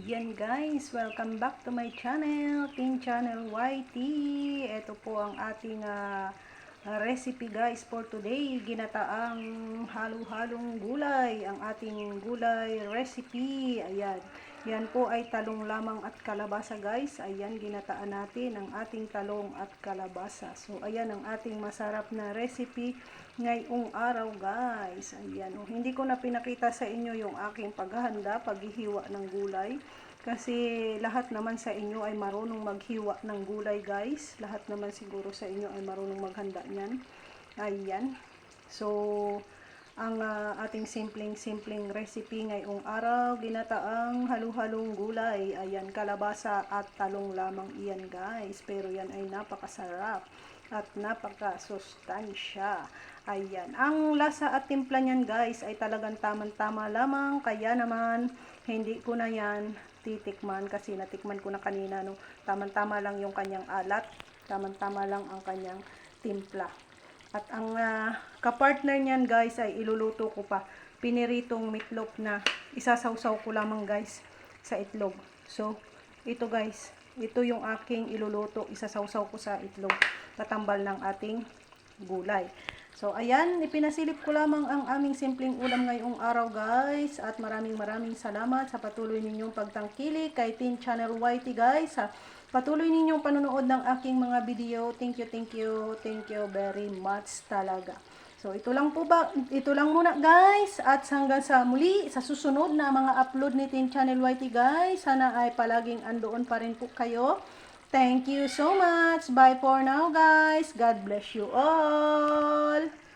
Yan guys, welcome back to my channel, Teen Channel YT. Ito po ang ating recipe guys for today. Ginataang halo-halong gulay. Ang ating gulay recipe. Ayan. Yan po ay talong lamang at kalabasa guys. Ayan, ginataan natin ang ating talong at kalabasa. So, ayan ang ating masarap na recipe ngayong araw guys. Ayan, hindi ko na pinakita sa inyo yung aking paghahanda, paghihiwa ng gulay. Kasi lahat naman sa inyo ay marunong maghiwa ng gulay guys. Lahat naman siguro sa inyo ay marunong maghanda niyan. Ayan. So, ang ating simpleng recipe ngayong araw, ginataang halo-halong gulay. Ayan, kalabasa at talong lamang iyan guys. Pero yan ay napakasarap at napakasustansya. Ayan, ang lasa at timpla niyan guys ay talagang tamang-tama lamang. Kaya naman, hindi ko na yan titikman kasi natikman ko na kanina. No? Tamang-tama lang yung kanyang alat. Tamang-tama lang ang kanyang timpla. At ang kapartner niyan guys ay iluluto ko pa. Piniritong meatloaf na isasawsaw ko lamang guys sa itlog. So, ito guys. Ito yung aking iluluto. Isasawsaw ko sa itlog. Katambal ng ating gulay. So, ayan. Ipinasilip ko lamang ang aming simpleng ulam ngayong araw guys. At maraming salamat sa patuloy ninyong pagtangkilik kay Teen Channel YT guys. Patuloy ninyong panonood ng aking mga video. Thank you very much talaga. So, ito lang muna guys. At hanggang sa muli, sa susunod na mga upload ni Teen Channel YT guys. Sana ay palaging andoon pa rin po kayo. Thank you so much. Bye for now guys. God bless you all.